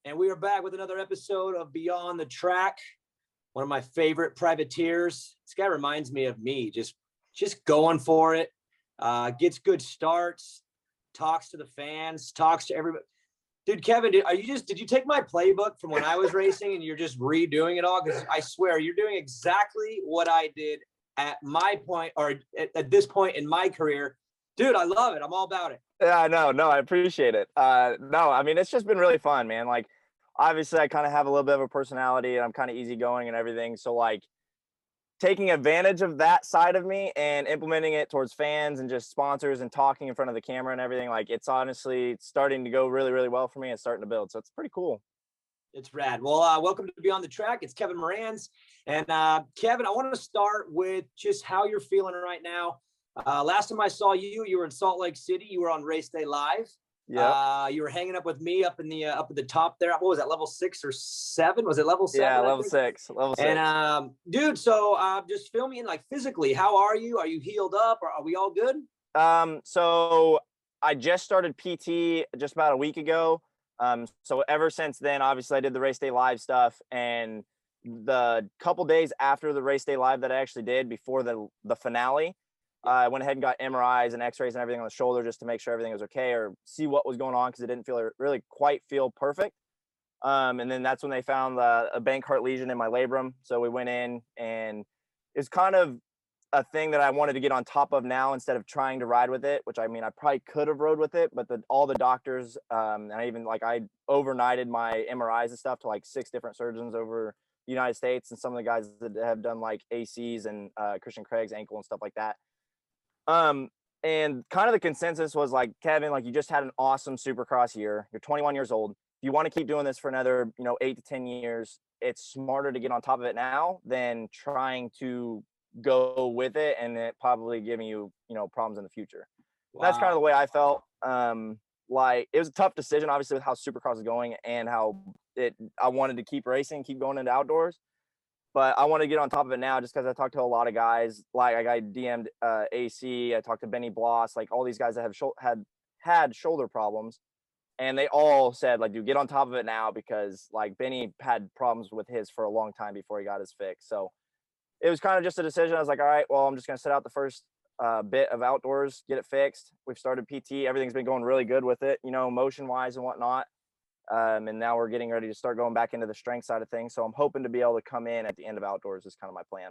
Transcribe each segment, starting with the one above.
And we are back with another episode of Beyond the Track. One of my favorite privateers. This guy reminds me of me, just going for it. Gets good starts, talks to the fans, talks to everybody. Dude, Kevin, did you take my playbook from when I was racing and you're just redoing it all? Because I swear you're doing exactly what I did at my point, or at this point in my career. Dude, I love it. I'm all about it. Yeah, no, I appreciate it. No, I mean, it's just been really fun, man. Like, obviously I kind of have a little bit of a personality and I'm kind of easygoing and everything. So like taking advantage of that side of me and implementing it towards fans and just sponsors and talking in front of the camera and everything, like it's starting to go really, really well for me. It's starting to build. So it's pretty cool. It's rad. Well, welcome to Beyond the Track. It's Kevin Moranz. And Kevin, I want to start with just how you're feeling right now. Last time I saw you, you were in Salt Lake City. You were on Race Day Live. Yeah. You were hanging up with me up at the top there. What was that, level 6 or 7? Was it level 7? Yeah, level 6. And dude, so just fill me in, like, physically. How are you? Are you healed up? Or are we all good? So I just started PT just about a week ago. So ever since then, obviously I did the Race Day Live stuff, and the couple days after the Race Day Live that I actually did before the finale, I went ahead and got MRIs and x-rays and everything on the shoulder just to make sure everything was okay, or see what was going on, because it didn't really quite feel perfect. And then that's when they found a bank heart lesion in my labrum. So we went in, and it's kind of a thing that I wanted to get on top of now instead of trying to ride with it, which, I mean, I probably could have rode with it, but all the doctors, and I overnighted my MRIs and stuff to like 6 different surgeons over the United States, and some of the guys that have done like ACs and Christian Craig's ankle and stuff like that. And kind of the consensus was like, Kevin, like, you just had an awesome Supercross year. You're 21 years old. If you want to keep doing this for another, 8 to 10 years, it's smarter to get on top of it now than trying to go with it and it probably giving you, problems in the future. Wow. That's kind of the way I felt. Like, it was a tough decision, obviously, with how Supercross is going and how I wanted to keep racing, keep going into outdoors. But I want to get on top of it now just because I talked to a lot of guys. Like, I DM'd AC. I talked to Benny Bloss, like all these guys that have had shoulder problems. And they all said, like, dude, get on top of it now, because, like, Benny had problems with his for a long time before he got his fix. So it was kind of just a decision. I was like, all right, well, I'm just going to sit out the first bit of outdoors, get it fixed. We've started PT. Everything's been going really good with it, motion-wise and whatnot. And now we're getting ready to start going back into the strength side of things. So I'm hoping to be able to come in at the end of outdoors is kind of my plan.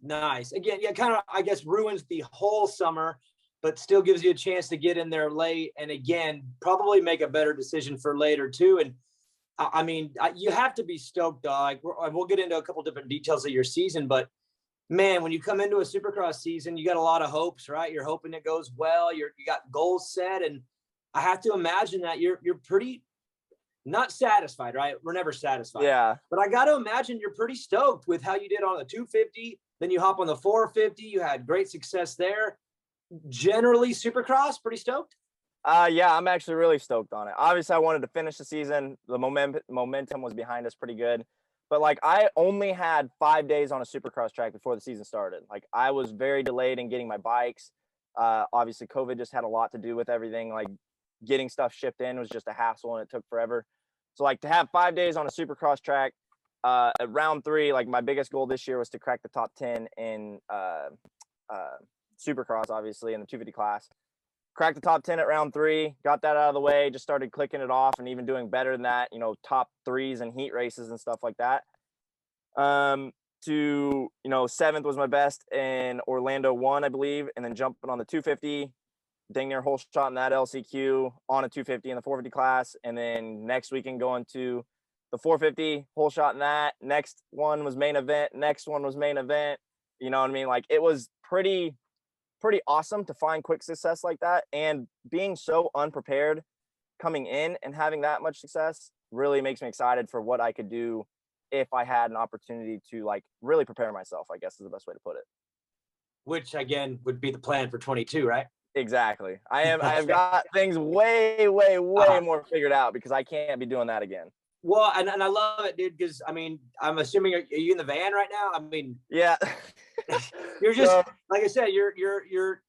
Nice. Again, yeah, kind of, I guess, ruins the whole summer, but still gives you a chance to get in there late. And again, probably make a better decision for later too. And I mean, you have to be stoked, dog. We'll get into a couple different details of your season, but man, when you come into a Supercross season, you got a lot of hopes, right? You're hoping it goes well. You got goals set. And I have to imagine that you're pretty not satisfied, right? We're never satisfied. Yeah. But I got to imagine you're pretty stoked with how you did on the 250. Then you hop on the 450. You had great success there. Generally, Supercross, pretty stoked? Yeah, I'm actually really stoked on it. Obviously, I wanted to finish the season. The momentum was behind us pretty good. But, like, I only had 5 days on a Supercross track before the season started. Like, I was very delayed in getting my bikes. Obviously, COVID just had a lot to do with everything. Like, getting stuff shipped in was just a hassle, and it took forever. So, like, to have 5 days on a Supercross track at round 3, like, my biggest goal this year was to crack the top 10 in Supercross, obviously, in the 250 class. Cracked the top 10 at round 3, got that out of the way, just started clicking it off and even doing better than that, top 3s and heat races and stuff like that. 7th was my best in Orlando 1, I believe, and then jumping on the 250, dang near whole shot in that LCQ, on a 250 in the 450 class, and then next weekend going to the 450, whole shot in that. Next one was main event. Next one was main event. You know what I mean? Like, it was pretty awesome to find quick success like that, and being so unprepared coming in and having that much success really makes me excited for what I could do if I had an opportunity to, like, really prepare myself, I guess is the best way to put it. Which, again, would be the plan for 22, right? Exactly. I've got things way more figured out, because I can't be doing that again. Well, and I love it, dude, because, I mean, I'm assuming, are you in the van right now? I mean, yeah. You're just, like I said, you're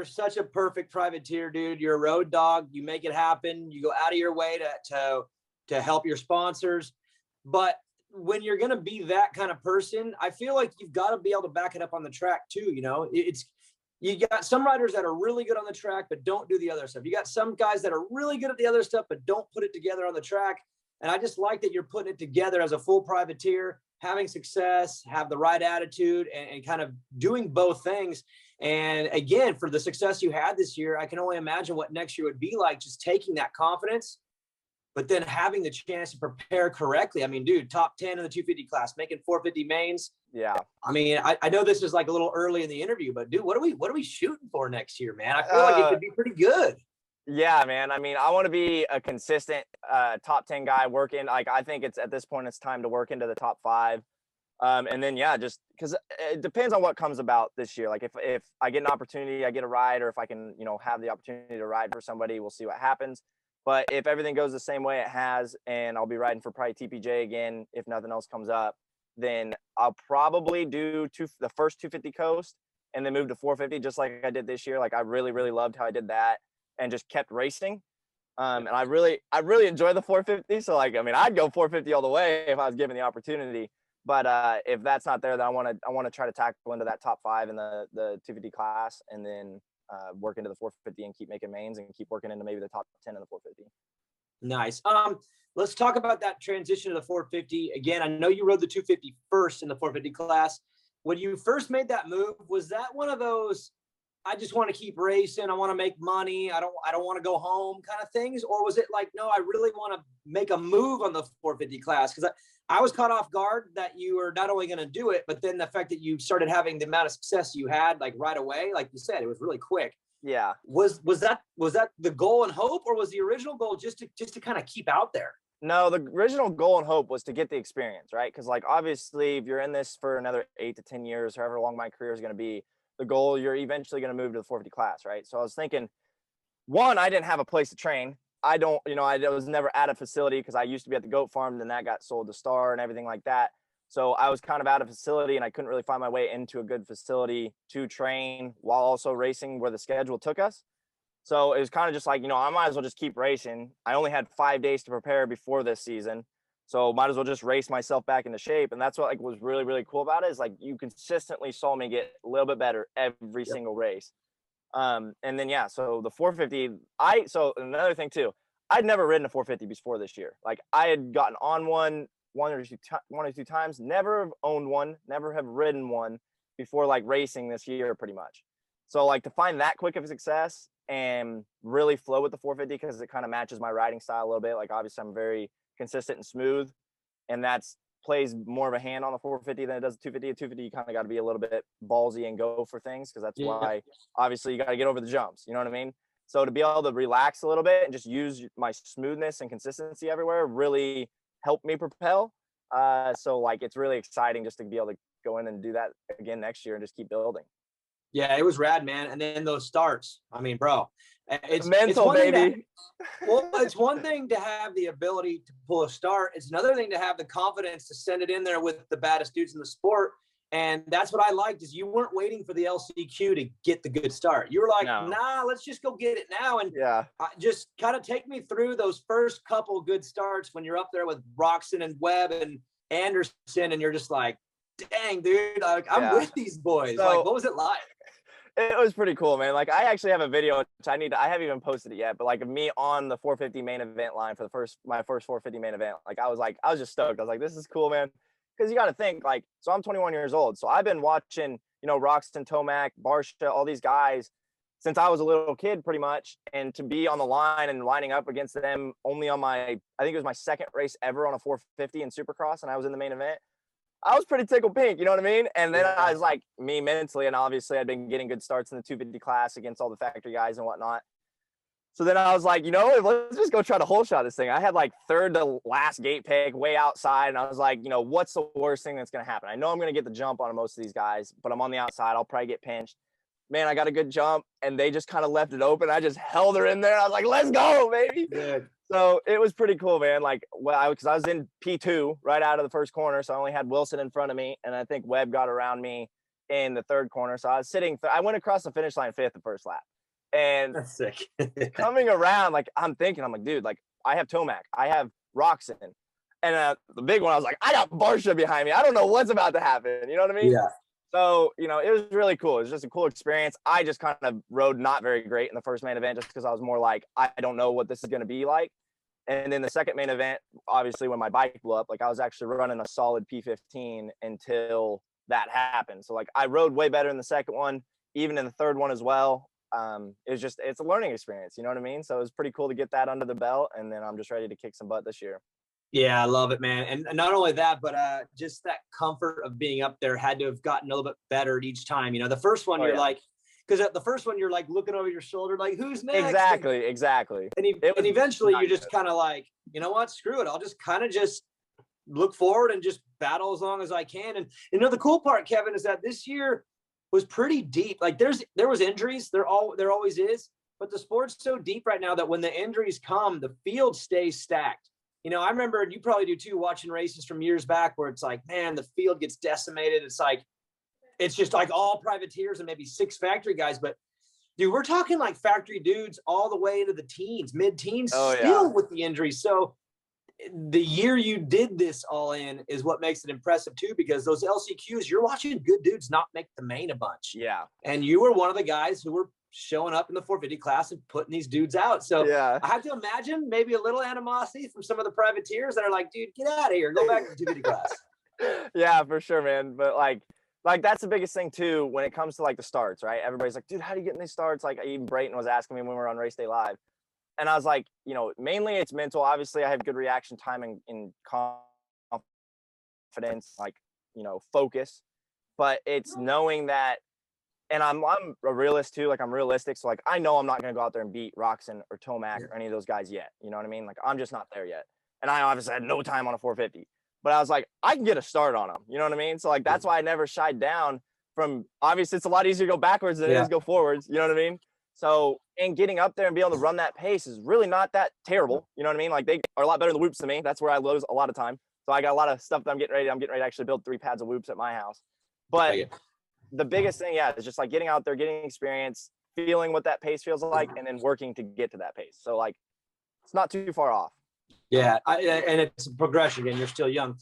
such a perfect privateer, dude. You're a road dog. You make it happen. You go out of your way to to help your sponsors. But when you're going to be that kind of person, I feel like you've got to be able to back it up on the track too. You know, you got some riders that are really good on the track, but don't do the other stuff. You got some guys that are really good at the other stuff, but don't put it together on the track. And I just like that you're putting it together as a full privateer, having success, have the right attitude, and kind of doing both things. And again, for the success you had this year, I can only imagine what next year would be like, just taking that confidence, but then having the chance to prepare correctly. I mean, dude, top 10 in the 250 class, making 450 mains. Yeah. I mean, I know this is like a little early in the interview, but dude, what are we shooting for next year, man? I feel like it could be pretty good. Yeah, man. I mean, I want to be a consistent top 10 guy working. Like, I think it's at this point, it's time to work into the top 5. And then, yeah, just because it depends on what comes about this year. Like if I get an opportunity, I get a ride, or if I can, have the opportunity to ride for somebody, we'll see what happens. But if everything goes the same way it has, and I'll be riding for probably TPJ again, if nothing else comes up, then I'll probably do the first 250 coast and then move to 450, just like I did this year. Like, I really, really loved how I did that and just kept racing. And I really enjoy the 450. So, like, I mean, I'd go 450 all the way if I was given the opportunity. But if that's not there, then I want to try to tackle into that top 5 in the 250 class, and then work into the 450 and keep making mains and keep working into maybe the top 10 in the 450. Nice. Let's talk about that transition to the 450. Again, I know you rode the 250 first in the 450 class. When you first made that move, was that one of those, I just want to keep racing, I want to make money, I don't want to go home kind of things? Or was it like, no, I really want to make a move on the 450 class? Because I was caught off guard that you were not only going to do it, but then the fact that you started having the amount of success you had, like right away, like you said, it was really quick. Yeah. Was that the goal and hope, or was the original goal just to kind of keep out there? No, the original goal and hope was to get the experience, right? Because, like, obviously, if you're in this for another 8 to 10 years, however long my career is going to be, the goal, you're eventually going to move to the 450 class, right? So I was thinking, one, I didn't have a place to train. I was never at a facility because I used to be at the goat farm, and then that got sold to Star and everything like that. So I was kind of out of facility, and I couldn't really find my way into a good facility to train while also racing where the schedule took us. So it was kind of just like, I might as well just keep racing. I only had 5 days to prepare before this season, so might as well just race myself back into shape. And that's what, like, was really, really cool about it, is like you consistently saw me get a little bit better every single race. And then, yeah, so the 450, so another thing too, I'd never ridden a 450 before this year. Like, I had gotten on one or two times, never have owned one, never have ridden one before, like, racing this year pretty much. So, like, to find that quick of a success and really flow with the 450, because it kind of matches my riding style a little bit. Like, obviously I'm very consistent and smooth, and that's plays more of a hand on the 450 than it does the 250. At 250, you kind of got to be a little bit ballsy and go for things, because that's why obviously you got to get over the jumps. You know what I mean? So to be able to relax a little bit and just use my smoothness and consistency everywhere really helped me propel. So, like, it's really exciting just to be able to go in and do that again next year and just keep building. Yeah, it was rad, man. And then those starts, I mean, bro, it's mental, baby. It's one thing to have the ability to pull a start. It's another thing to have the confidence to send it in there with the baddest dudes in the sport. And that's what I liked, is you weren't waiting for the LCQ to get the good start. You were like, nah, let's just go get it now. And just kind of take me through those first couple good starts when you're up there with Roxon and Webb and Anderson, and you're just like, dang, dude, I'm with these boys. So, like, what was it like? It was pretty cool, man. Like, I actually have a video, which I haven't even posted it yet, but like me on the 450 main event line for my first 450 main event. Like, I was just stoked. I was like, this is cool, man. Because you got to think, like, so I'm 21 years old. So I've been watching, Roxton, Tomac, Barsha, all these guys since I was a little kid pretty much. And to be on the line and lining up against them only on I think it was my second race ever on a 450 in Supercross, and I was in the main event. I was pretty tickled pink, you know what I mean? And then I was like, me mentally, and obviously I'd been getting good starts in the 250 class against all the factory guys and whatnot. So then I was like, let's just go try to hole shot this thing. I had like third to last gate peg way outside. And I was like, what's the worst thing that's going to happen? I know I'm going to get the jump on most of these guys, but I'm on the outside. I'll probably get pinched. Man, I got a good jump, and they just kind of left it open. I just held her in there. I was like, let's go, baby. Good. So it was pretty cool, man. Like, because I was in P2 right out of the first corner, so I only had Wilson in front of me, and I think Webb got around me in the third corner. So I was sitting. I went across the finish line fifth the first lap, and that's sick. coming around, like, I'm like, dude, like, I have Tomac, I have Roxon. And the big one, I was like, I got Barsha behind me. I don't know what's about to happen. You know what I mean? Yeah. So, you know, it was really cool. It was just a cool experience. I just kind of rode not very great in the first main event just because I was more like, I don't know what this is going to be like. And then the second main event, obviously, when my bike blew up, like I was actually running a solid P15 until that happened. So, like, I rode way better in the second one, even in the third one as well. It's a learning experience. You know what I mean? So it was pretty cool to get that under the belt. And then I'm just ready to kick some butt this year. Yeah, I love it, man. And not only that, but just that comfort of being up there had to have gotten a little bit better each time. You know, the first one, like, because at the first one, you're like looking over your shoulder, like, who's next? Exactly. And eventually you're just kind of like, you know what, screw it. I'll just kind of just look forward and just battle as long as I can. And, you know, the cool part, Kevin, is that this year was pretty deep. Like there was injuries. There always is. But the sport's so deep right now that when the injuries come, the field stays stacked. You know, I remember, and you probably do too, watching races from years back where it's like, man, the field gets decimated. It's just like all privateers and maybe 6 factory guys. But dude, we're talking like factory dudes all the way into the teens, mid-teens, with the injuries. So the year you did this all in is what makes it impressive too, because those LCQs, you're watching good dudes not make the main a bunch. Yeah. And you were one of the guys who were showing up in the 450 class and putting these dudes out. So I have to imagine maybe a little animosity from some of the privateers that are like, dude, get out of here, go back to the 250 class. Yeah, for sure, man. But like that's the biggest thing too when it comes to like the starts, right? Everybody's like, dude, how do you get in these starts? Like even Brayton was asking me when we were on Race Day Live. And I was like, you know, mainly it's mental. Obviously, I have good reaction time and confidence, like, you know, focus. But it's knowing that, and I'm a realist too. Like I'm realistic, so like I know I'm not gonna go out there and beat Roxon or Tomac or any of those guys yet. You know what I mean? Like I'm just not there yet. And I obviously had no time on a 450, but I was like, I can get a start on them. You know what I mean? So like that's why I never shied down from. Obviously, it's a lot easier to go backwards than it is to go forwards. You know what I mean? So, and getting up there and being able to run that pace is really not that terrible. You know what I mean? Like they are a lot better in the whoops than me. That's where I lose a lot of time. So I got a lot of stuff that I'm getting ready to actually build 3 pads of whoops at my house. But the biggest thing, is just like getting out there, getting experience, feeling what that pace feels like, and then working to get to that pace. So like, it's not too far off. Yeah, and it's a progression, and you're still young.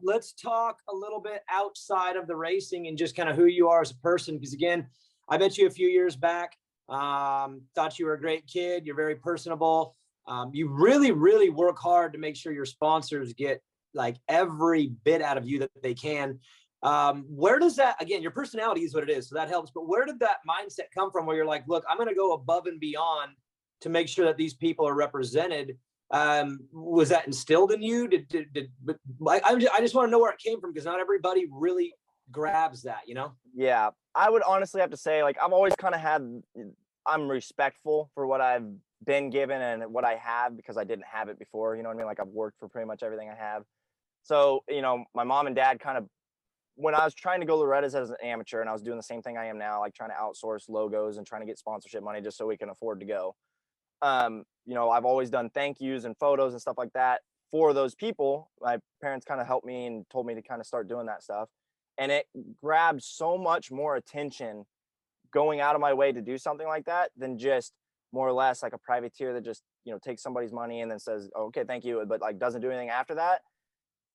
Let's talk a little bit outside of the racing and just kind of who you are as a person. Because again, I met you a few years back. Thought you were a great kid. You're very personable. You really, really work hard to make sure your sponsors get like every bit out of you that they can. Where does that, again, your personality is what it is, so that helps. But where did that mindset come from where you're like, look, I'm going to go above and beyond to make sure that these people are represented? Was that instilled in you? I just want to know where it came from, because not everybody really grabs that, you know? Yeah, I would honestly have to say, like, I've always kind of I'm respectful for what I've been given and what I have, because I didn't have it before, you know what I mean? Like, I've worked for pretty much everything I have. So, you know, my mom and dad kind of, when I was trying to go Loretta's as an amateur, and I was doing the same thing I am now, like trying to outsource logos and trying to get sponsorship money just so we can afford to go. You know, I've always done thank yous and photos and stuff like that for those people. My parents kind of helped me and told me to kind of start doing that stuff. And it grabbed so much more attention going out of my way to do something like that than just more or less like a privateer that just, you know, takes somebody's money and then says, oh, okay, thank you, but like doesn't do anything after that.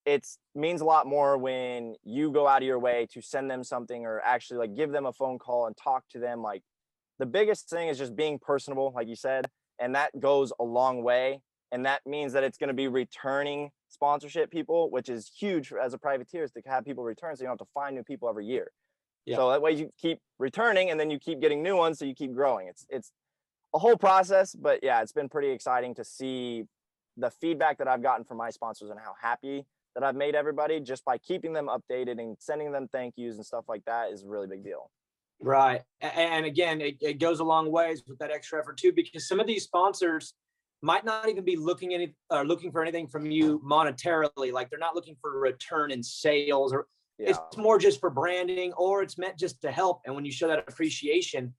It means a lot more when you go out of your way to send them something or actually like give them a phone call and talk to them. Like the biggest thing is just being personable, like you said, and that goes a long way. And that means that it's going to be returning sponsorship people, which is huge as a privateer, is to have people return so you don't have to find new people every year. Yeah. So that way you keep returning and then you keep getting new ones so you keep growing. It's a whole process, but yeah, it's been pretty exciting to see the feedback that I've gotten from my sponsors and how happy that I've made everybody just by keeping them updated and sending them thank yous and stuff like that is a really big deal. Right. And again, it goes a long ways with that extra effort too, because some of these sponsors might not even be looking for anything from you monetarily. Like they're not looking for a return in sales, or it's more just for branding, or it's meant just to help. And when you show that appreciation,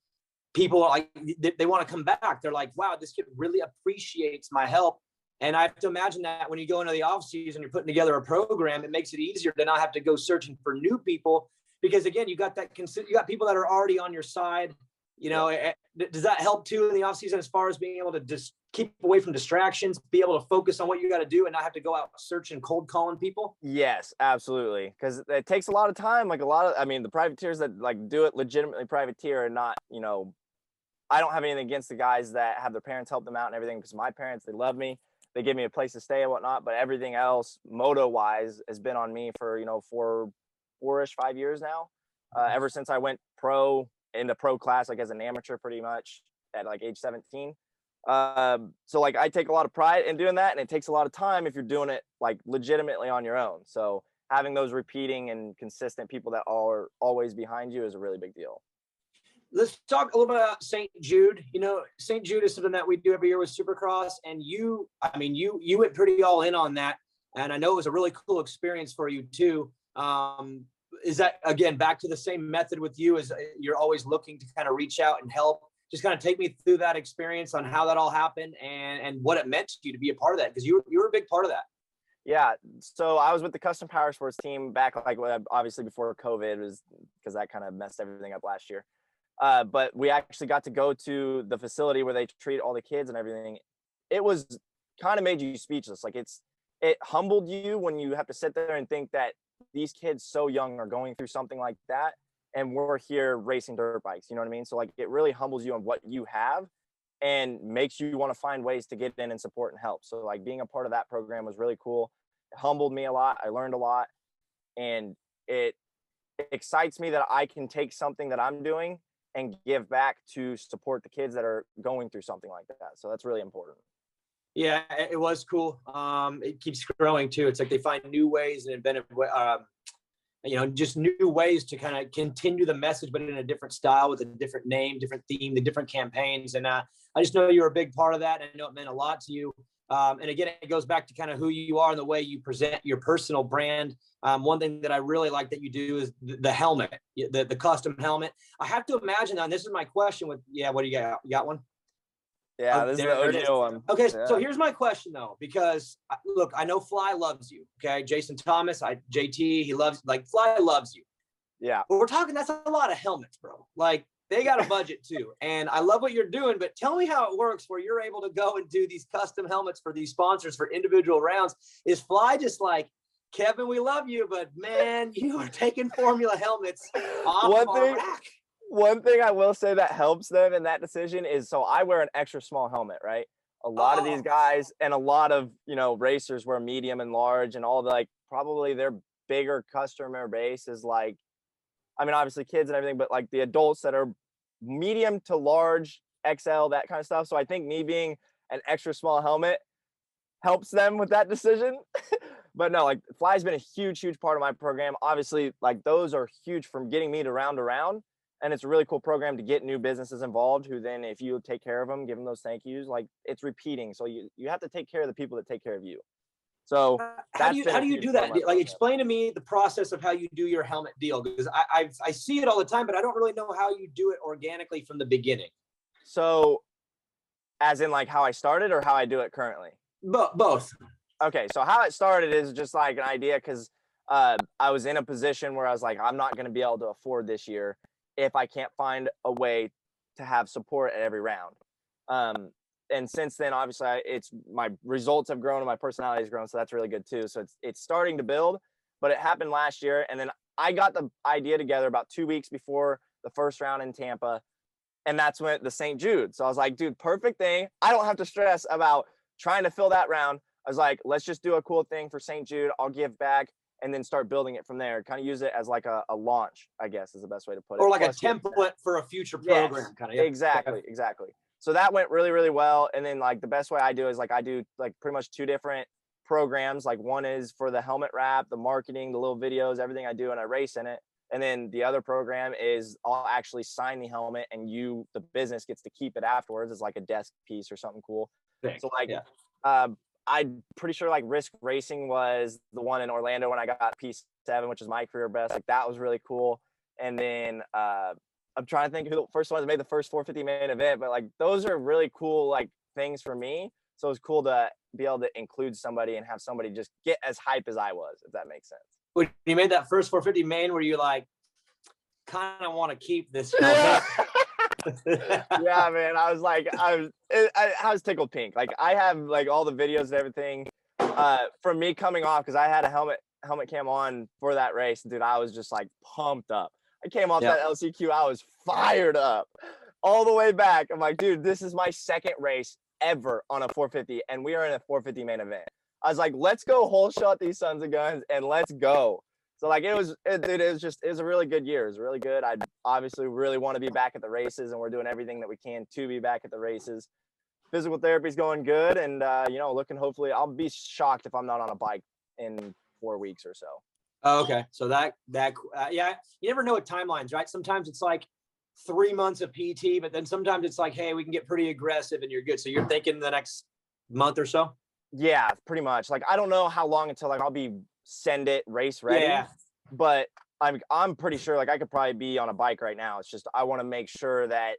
people are like, they want to come back. They're like, wow, this kid really appreciates my help. And I have to imagine that when you go into the off season, you're putting together a program, it makes it easier to not have to go searching for new people, because again, you got people that are already on your side. Does that help too in the off season as far as being able to just keep away from distractions, be able to focus on what you got to do and not have to go out searching cold calling people? Yes, absolutely. Because it takes a lot of time. Like the privateers that like do it legitimately privateer and not, I don't have anything against the guys that have their parents help them out and everything, because my parents, they love me. They give me a place to stay and whatnot, but everything else moto wise has been on me for, 5 years now. Ever since I went pro in the pro class, like as an amateur pretty much at like age 17. So like I take a lot of pride in doing that, and it takes a lot of time if you're doing it like legitimately on your own. So having those repeating and consistent people that are always behind you is a really big deal. Let's talk a little bit about St. Jude. St. Jude is something that we do every year with Supercross, and you went pretty all in on that, and I know it was a really cool experience for you too. Is that, again, back to the same method with you, as you're always looking to kind of reach out and help? Just kind of take me through that experience on how that all happened and what it meant to you to be a part of that, because you were a big part of that. Yeah. So I was with the custom power sports team back, like obviously before COVID, was because that kind of messed everything up last year. But we actually got to go to the facility where they treat all the kids and everything. It was kind of made you speechless. Like it humbled you when you have to sit there and think that these kids so young are going through something like that, and we're here racing dirt bikes. You know what I mean? So like it really humbles you on what you have and makes you want to find ways to get in and support and help. So like being a part of that program was really cool. It humbled me a lot. I learned a lot, and it excites me that I can take something that I'm doing and give back to support the kids that are going through something like that. So that's really important. Yeah, it was cool. It keeps growing too. It's like they find new ways and inventive, just new ways to kind of continue the message, but in a different style with a different name, different theme, the different campaigns. And I just know you're a big part of that. And I know it meant a lot to you. And again, it goes back to kind of who you are and the way you present your personal brand. One thing that I really like that you do is the helmet, the custom helmet. I have to imagine, and this is my question what do you got? You got one? Yeah, this is the OGO one. Okay, yeah. So here's my question though, because look, I know Fly loves you. Okay, Jason Thomas, JT, Fly loves you. Yeah, but we're talking, that's a lot of helmets, bro. Like they got a budget too, and I love what you're doing. But tell me how it works, where you're able to go and do these custom helmets for these sponsors for individual rounds. Is Fly just like, Kevin, we love you, but man, you are taking Formula helmets off our rack? One thing I will say that helps them in that decision is, so I wear an extra small helmet, right? A lot of these guys and a lot of, racers wear medium and large, and all the, probably their bigger customer base is obviously kids and everything, but like the adults that are medium to large, XL, that kind of stuff. So I think me being an extra small helmet helps them with that decision. But no, Fly's been a huge, huge part of my program. Obviously, those are huge from getting me to round. And it's a really cool program to get new businesses involved, who then, if you take care of them, give them those thank yous, it's repeating. So you have to take care of the people that take care of you. So how do you do that? Explain to me the process of how you do your helmet deal, because I see it all the time, but I don't really know how you do it organically from the beginning. So as in how I started or how I do it currently? Both. Okay. So how it started is just an idea, because I was in a position where I was I'm not going to be able to afford this year if I can't find a way to have support at every round. And since then, obviously, my results have grown and my personality has grown, so that's really good too. So it's starting to build, but it happened last year, and then I got the idea together about 2 weeks before the first round in Tampa, and that's when the St. Jude. So I was like, dude, perfect thing. I don't have to stress about trying to fill that round. I was like, let's just do a cool thing for St. Jude. I'll give back, and then start building it from there. Kind of use it as a launch, I guess is the best way to put it. Or a template for a future program. Yes, kind of. Yeah. Exactly. So that went really, really well. And then the best way I do is I do pretty much 2 different programs. One is for the helmet wrap, the marketing, the little videos, everything I do, and I race in it. And then the other program is I'll actually sign the helmet, and the business gets to keep it afterwards as a desk piece or something cool. Thanks. So I'm pretty sure Risk Racing was the one in Orlando when I got P7, which is my career best. That was really cool. And then I'm trying to think who the first one that made the first 450 main event, but those are really cool things for me. So it's cool to be able to include somebody and have somebody just get as hype as I was, if that makes sense. When you made that first 450 main, were you kind of want to keep this? Yeah. Yeah, man. I was like, I was tickled pink. Like I have like all the videos and everything from me coming off because I had a helmet cam on for that race. Dude, I was just like pumped up. I came off that LCQ. I was fired up all the way back. I'm like, dude, this is my second race ever on a 450, and we are in a 450 main event. I was like, let's go whole shot these sons of guns and let's go. So like it was a really good year. It was really good. I obviously really want to be back at the races, and we're doing everything that we can to be back at the races. Physical therapy is going good, and you know, hopefully I'll be shocked if I'm not on a bike in 4 weeks or so. Oh, okay. So yeah, you never know with timelines, right? Sometimes it's like 3 months of PT, but then sometimes it's like, hey, we can get pretty aggressive and you're good. So you're thinking the next month or so? Yeah, pretty much. Like I don't know how long until like I'll be send it race ready. Yeah. But I'm pretty sure like I could probably be on a bike right now. It's just I want to make sure that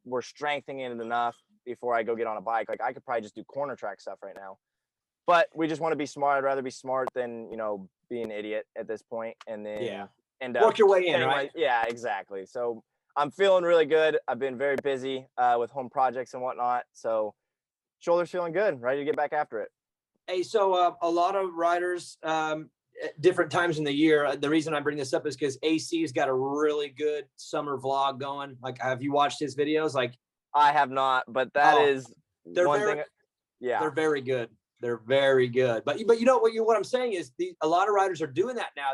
we're strengthening it enough before I go get on a bike. Like I could probably just do corner track stuff right now. But we just want to be smart. I'd rather be smart than, you know, be an idiot at this point, and then end up work your way in, right? Yeah, exactly. So I'm feeling really good. I've been very busy with home projects and whatnot. So shoulder's feeling good, ready to get back after it. Hey, so a lot of riders at different times in the year. The reason I bring this up is because AC's got a really good summer vlog going. Like, have you watched his videos? Like, I have not, but that is one thing. Yeah, they're very good. They're very good. But you know what I'm saying is a lot of riders are doing that now.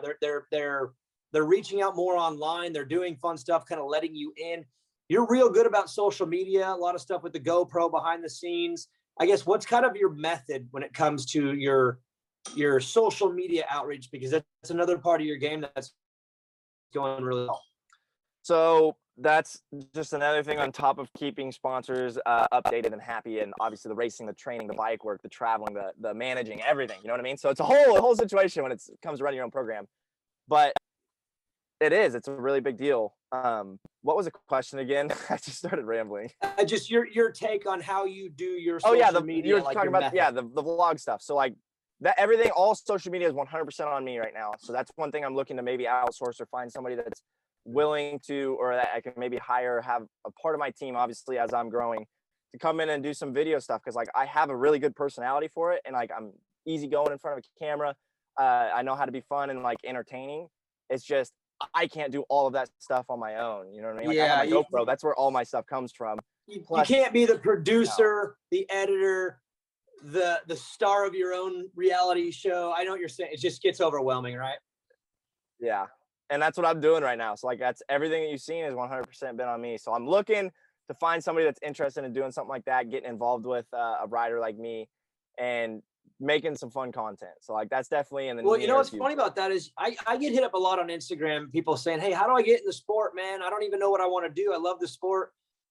They're reaching out more online. They're doing fun stuff, kind of letting you in. You're real good about social media. A lot of stuff with the GoPro behind the scenes. I guess what's kind of your method when it comes to your social media outreach, because that's another part of your game that's going really well. So that's just another thing on top of keeping sponsors updated and happy, and obviously the racing, the training, the bike work, the traveling, the managing, everything. You know what I mean? So it's a whole situation when it comes to running your own program. But it's a really big deal. What was the question again? I just started rambling. Just your take on how you do your social media. You were talking about the vlog stuff. So like that, everything, all social media is 100% on me right now. So that's one thing I'm looking to maybe outsource or find somebody that's willing to, or that I can maybe hire, have a part of my team, obviously, as I'm growing, to come in and do some video stuff. Cause like I have a really good personality for it, and like I'm easy going in front of a camera. I know how to be fun and like entertaining. It's just I can't do all of that stuff on my own. You know what I mean? Like I have my GoPro. That's where all my stuff comes from. Plus, you can't be the producer, the editor, the star of your own reality show. I know what you're saying. It just gets overwhelming, right? Yeah. And that's what I'm doing right now. So like that's everything that you've seen is 100% been on me. So I'm looking to find somebody that's interested in doing something like that, getting involved with a rider like me, and making some fun content. So like that's definitely in the well, you know what's funny about that is I get hit up a lot on Instagram, people saying, hey, how do I get in the sport, man? I don't even know what I want to do. I love the sport.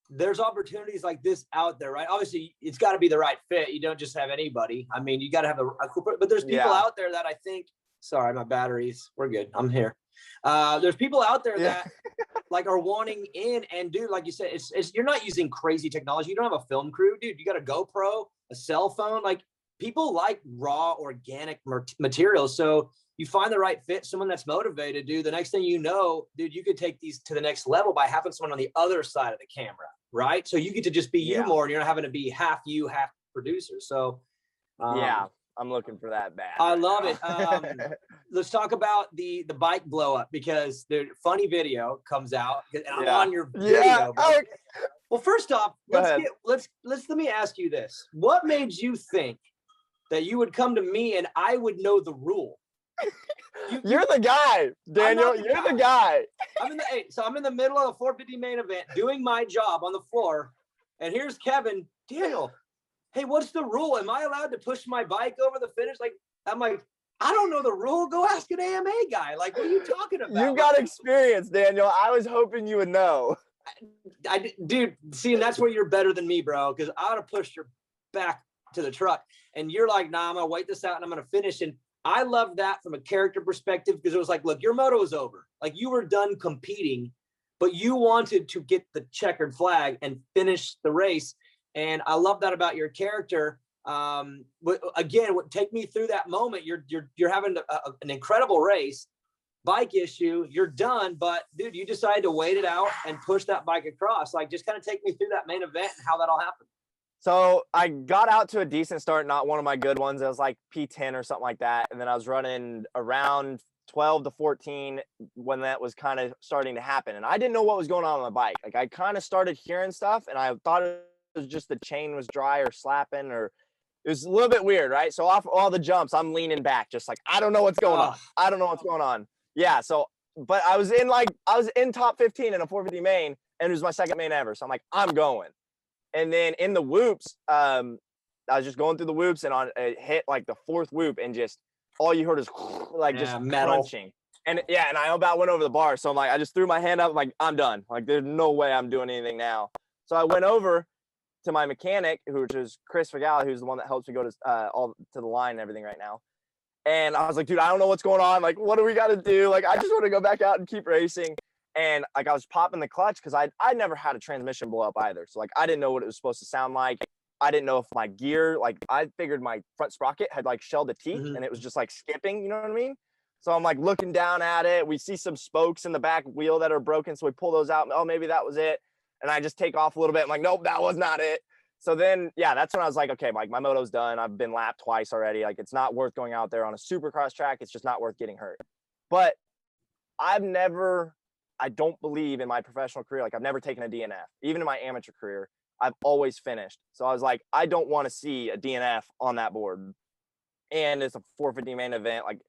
There's opportunities like this out there, right? Obviously it's got to be the right fit. You don't just have anybody. I mean, you got to have a cool, but there's people out there that I think, sorry, my batteries, we're good, I'm here. There's people out there that like are wanting in, and dude, like you said, it's you're not using crazy technology. You don't have a film crew, dude. You got a GoPro, a cell phone. Like people like raw organic materials. So you find the right fit, someone that's motivated, dude. The next thing you know, dude, you could take these to the next level by having someone on the other side of the camera, right? So you get to just be you more, and you're not having to be half you, half producer. So I'm looking for that bad. I love it. Let's talk about the bike blow up, because the funny video comes out, and I'm on your video. Oh. Well, first off, let me ask you this. What made you think that you would come to me and I would know the rule? You're the guy, Daniel. You're the guy. I'm in the middle of a 450 main event doing my job on the floor, and here's Kevin. Daniel, hey, what's the rule? Am I allowed to push my bike over the finish? Like, I'm like, I don't know the rule. Go ask an AMA guy. Like, what are you talking about? You got experience, Daniel. I was hoping you would know. Dude, see, and that's where you're better than me, bro, because I would have pushed your back to the truck. And you're like, nah, I'm going to wait this out and I'm going to finish. And I love that from a character perspective, because it was like, look, your moto is over. Like, you were done competing, but you wanted to get the checkered flag and finish the race. And I love that about your character. Again, take me through that moment. You're having an incredible race. bike issue, you're done. But dude, you decided to wait it out and push that bike across. Like, just kind of take me through that main event and how that all happened. So I got out to a decent start, not one of my good ones. It was like P10 or something like that. And then I was running around 12 to 14 when that was kind of starting to happen. And I didn't know what was going on my bike. Like, I kind of started hearing stuff and I thought it was just the chain was dry or slapping, or it was a little bit weird, right? So off all the jumps, I'm leaning back, just like, I don't know what's going on. I don't know what's going on. Yeah. So, but I was in top 15 in a 450 main, and it was my second main ever. So I'm like, I'm going. And then in the whoops, I was just going through the whoops, and it hit like the fourth whoop, and just all you heard is like just metal crunching. And yeah, and I about went over the bar. So I'm like, I just threw my hand up, like, I'm done. Like, there's no way I'm doing anything now. So I went over to my mechanic, which is Chris Fagala, who's the one that helps me go to all to the line and everything right now. And I was like, dude, I don't know what's going on. Like, what do we got to do? Like, I just want to go back out and keep racing. And like, I was popping the clutch because I never had a transmission blow up either. So like, I didn't know what it was supposed to sound like. I didn't know if my gear, like, I figured my front sprocket had like shelled a teeth and it was just like skipping, you know what I mean? So I'm like looking down at it. We see some spokes in the back wheel that are broken. So we pull those out. Oh, maybe that was it. And I just take off a little bit. I'm like, nope, that was not it. So then, yeah, that's when I was like, okay, Mike, my moto's done. I've been lapped twice already. Like, it's not worth going out there on a Supercross track. It's just not worth getting hurt. But I don't believe in my professional career, like, I've never taken a DNF. Even in my amateur career, I've always finished. So I was like, I don't want to see a DNF on that board. And it's a 450 main event. Like,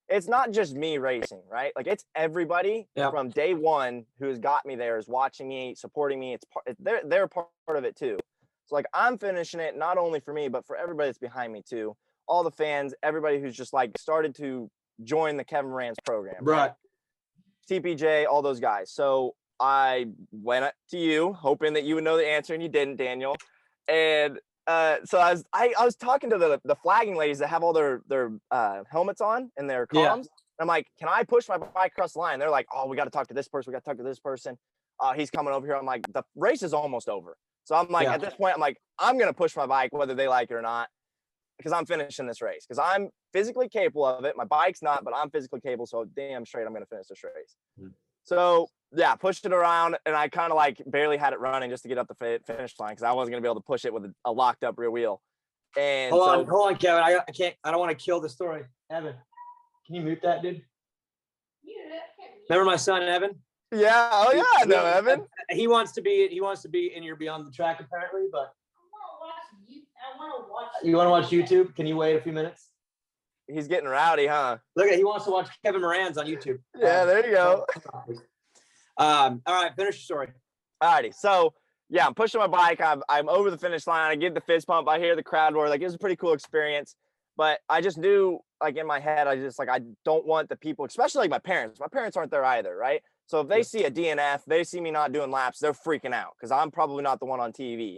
it's not just me racing, right? Like, it's everybody from day one who has got me there, is watching me, supporting me. They're part of it too. So like, I'm finishing it not only for me, but for everybody that's behind me too. All the fans, everybody who's just like started to join the Kevin Moranz program. Right. TPJ, all those guys. So I went up to you hoping that you would know the answer, and you didn't, Daniel. And so I was talking to the flagging ladies that have all their helmets on and their comms. And I'm like, can I push my bike across the line? They're like, oh, we got to talk to this person. We got to talk to this person. He's coming over here. I'm like, the race is almost over. So I'm like, at this point, I'm like, I'm going to push my bike, whether they like it or not, because I'm finishing this race, because I'm physically capable of it. My bike's not, but I'm physically capable. So damn straight, I'm going to finish this race. So yeah, pushed it around, and I kind of like barely had it running just to get up the finish line, because I wasn't going to be able to push it with a locked up rear wheel. And hold on, Kevin. I don't want to kill the story. Evan, can you mute that, dude? Remember my son, Evan? Yeah. Oh yeah. No, Evan. He wants to be in your Beyond the Track, apparently, but you want to watch YouTube? Can you wait a few minutes? He's getting rowdy, huh? Look he wants to watch Kevin Moranz on YouTube. Yeah, there you go. All right, finish your story. All righty. So yeah, I'm pushing my bike. I'm over the finish line. I get the fist pump. I hear the crowd roar. Like, it was a pretty cool experience. But I just knew, like, in my head, I don't want the people, especially like my parents. My parents aren't there either, right? So if they see a DNF, they see me not doing laps, they're freaking out, because I'm probably not the one on TV.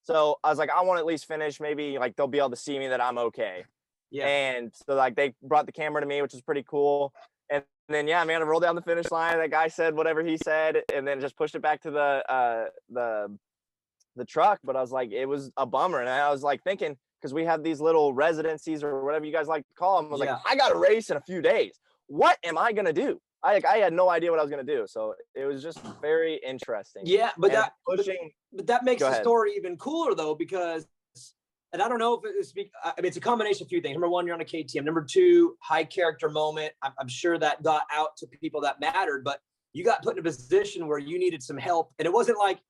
So I was like, I want to at least finish. Maybe like they'll be able to see me that I'm okay. Yeah. And so like they brought the camera to me, which is pretty cool. And then yeah, man, I rolled down the finish line. That guy said whatever he said, and then just pushed it back to the truck. But I was like, it was a bummer, and I was like thinking, because we have these little residencies or whatever you guys like to call them. I was like, I got a race in a few days. What am I gonna do? I had no idea what I was gonna do. So it was just very interesting. Yeah, but that makes the story even cooler though, because, and I don't know if it's a combination of a few things. Number one, you're on a KTM. Number two, high character moment. I'm sure that got out to people that mattered, but you got put in a position where you needed some help, and it wasn't like,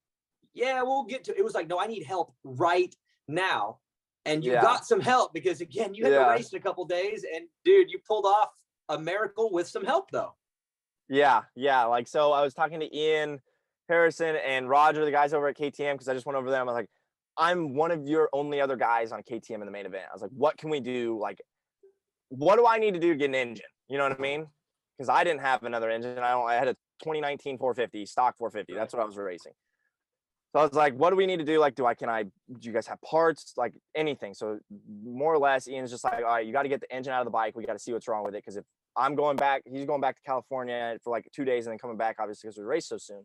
yeah, we'll get to. It was like, no, I need help right now. And you got some help, because again, you had to race in a couple days, and dude, you pulled off a miracle with some help though. Yeah. Like, so I was talking to Ian Harrison and Roger, the guys over at KTM, because I just went over there. I was like, I'm one of your only other guys on KTM in the main event. I was like, what can we do? Like, what do I need to do to get an engine? You know what I mean? Because I didn't have another engine. I had a 2019 450, stock 450. That's what I was racing. So I was like, what do we need to do? Like, do you guys have parts? Like, anything. So more or less, Ian's just like, all right, you got to get the engine out of the bike. We got to see what's wrong with it. Because if I'm going back, he's going back to California for like 2 days and then coming back, obviously, because we race so soon.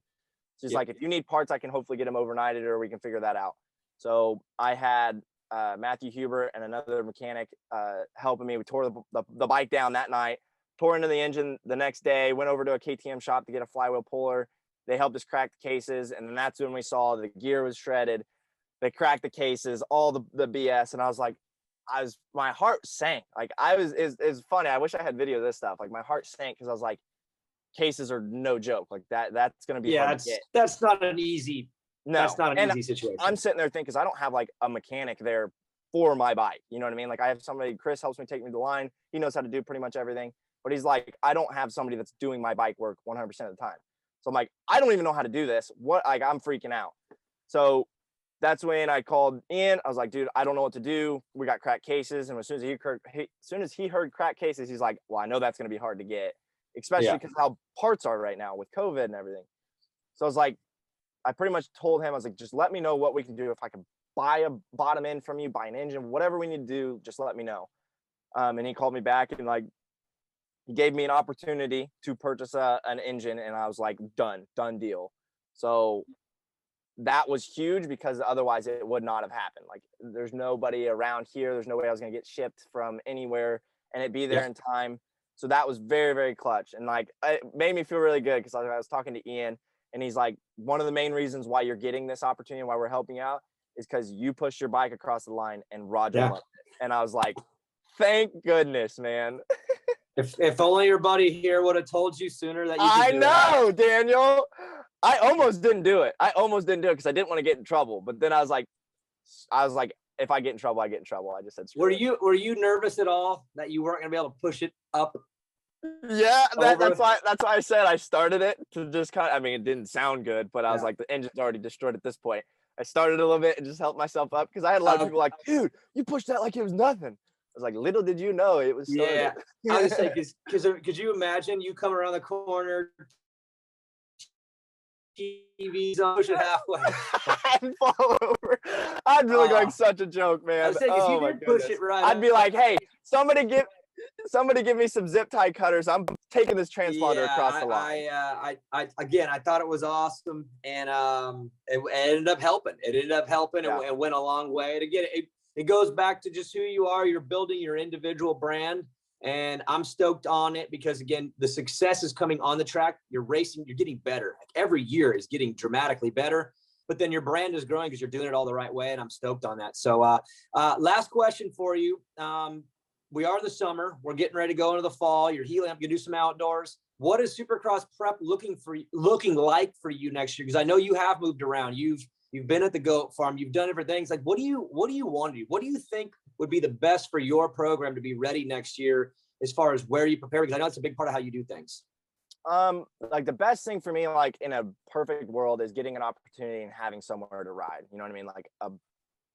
So he's like, if you need parts, I can hopefully get them overnighted, or we can figure that out. So I had Matthew Huber and another mechanic helping me. We tore the bike down that night, tore into the engine the next day, went over to a KTM shop to get a flywheel puller. They helped us crack the cases. And then that's when we saw the gear was shredded. They cracked the cases, all the BS. And I was like, my heart sank. Like it's funny. I wish I had video of this stuff. Like my heart sank because I was like, cases are no joke. Like that's going to be hard to get. That's not an easy, no, that's not an easy situation. I'm sitting there thinking, because I don't have like a mechanic there for my bike. You know what I mean? Like I have somebody, Chris helps me take me to the line. He knows how to do pretty much everything, but he's like, I don't have somebody that's doing my bike work 100% of the time. So I'm like, I don't even know how to do this. I'm freaking out. So that's when I called Ian. I was like, dude, I don't know what to do. We got cracked cases. And as soon as he heard cracked cases, he's like, well, I know that's going to be hard to get, especially because how parts are right now with COVID and everything. So I was like, I pretty much told him, I was like, just let me know what we can do. If I can buy a bottom end from you, buy an engine, whatever we need to do, just let me know. And he called me back and like, he gave me an opportunity to purchase an engine, and I was like, done deal. So that was huge, because otherwise it would not have happened. Like there's nobody around here. There's no way I was going to get shipped from anywhere and it'd be there in time. So that was very, very clutch. And like, it made me feel really good, because I was talking to Ian, and he's like, one of the main reasons why you're getting this opportunity, why we're helping out, is because you pushed your bike across the line and Roger loved it. And I was like, thank goodness, man. If only your buddy here would have told you sooner that you could do it. Daniel. I almost didn't do it. Because I didn't want to get in trouble. But then I was like, if I get in trouble, I get in trouble. I just said, were you nervous at all that you weren't going to be able to push it up? Yeah, that's why I said I started it to just kind of, I mean, it didn't sound good, but I was like, the engine's already destroyed at this point. I started a little bit and just helped myself up, because I had a lot of people like, dude, you pushed that like it was nothing. I was like, little did you know it was started. Yeah, I was saying, because could you imagine you come around the corner, TV's on, push it halfway, I'd fall over. I'd be like such a joke, man. I was saying, you did push it right. I'd be like, hey, somebody give me some zip tie cutters. I'm taking this transponder across the line. I thought it was awesome, and it ended up helping. It went a long way. And again, it goes back to just who you are. You're building your individual brand, and I'm stoked on it, because again, the success is coming on the track. You're racing, you're getting better. Like every year is getting dramatically better, but then your brand is growing because you're doing it all the right way, and I'm stoked on that. So last question for you. We are in the summer. We're getting ready to go into the fall. You're healing up. You do some outdoors. What is Supercross prep looking like for you next year? Because I know you have moved around. You've been at the goat farm. You've done different things. Like, what do you want to do? What do you think would be the best for your program to be ready next year, as far as where you prepare? Because I know it's a big part of how you do things. Like the best thing for me, like in a perfect world, is getting an opportunity and having somewhere to ride. You know what I mean? Like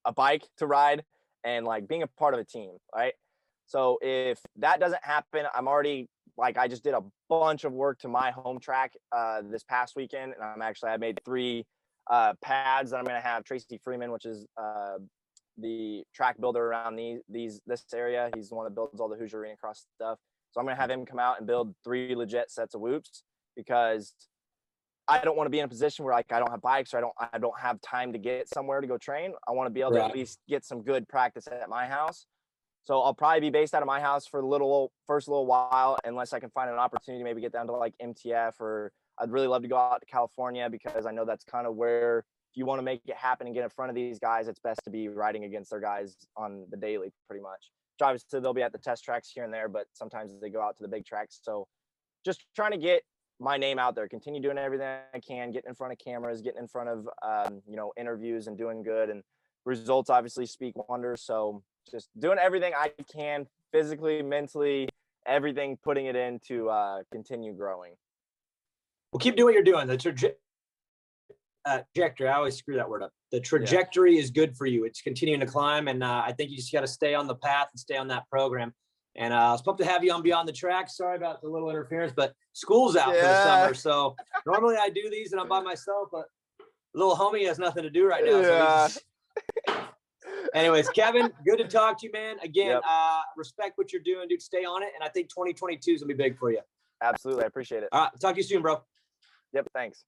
a bike to ride, and like being a part of a team, right? So if that doesn't happen, I'm already like, I just did a bunch of work to my home track this past weekend, and I made 3 pads that I'm going to have Tracy Freeman, which is the track builder around this area. He's the one that builds all the Hoosier Arena Cross stuff. So I'm going to have him come out and build 3 legit sets of whoops, because I don't want to be in a position where like I don't have bikes, or I don't have time to get somewhere to go train. I want to be able to at least get some good practice at my house. So I'll probably be based out of my house for the first little while, unless I can find an opportunity to maybe get down to like MTF, or I'd really love to go out to California, because I know that's kind of where, if you want to make it happen and get in front of these guys, it's best to be riding against their guys on the daily pretty much. So obviously they'll be at the test tracks here and there, but sometimes they go out to the big tracks. So just trying to get my name out there, continue doing everything I can, getting in front of cameras, getting in front of, interviews, and doing good. And results obviously speak wonders. So just doing everything I can, physically, mentally, everything, putting it in to continue growing. Well, keep doing what you're doing. The trajectory, I always screw that word up. The trajectory is good for you. It's continuing to climb, and I think you just got to stay on the path and stay on that program. And I was pumped to have you on Beyond the Track. Sorry about the little interference, but school's out for the summer. So normally I do these and I'm by myself, but little homie has nothing to do right now. Yeah. So anyways, Kevin, good to talk to you, man. Again, respect what you're doing, dude. Stay on it. And I think 2022 is going to be big for you. Absolutely. I appreciate it. All right. Talk to you soon, bro. Yep. Thanks.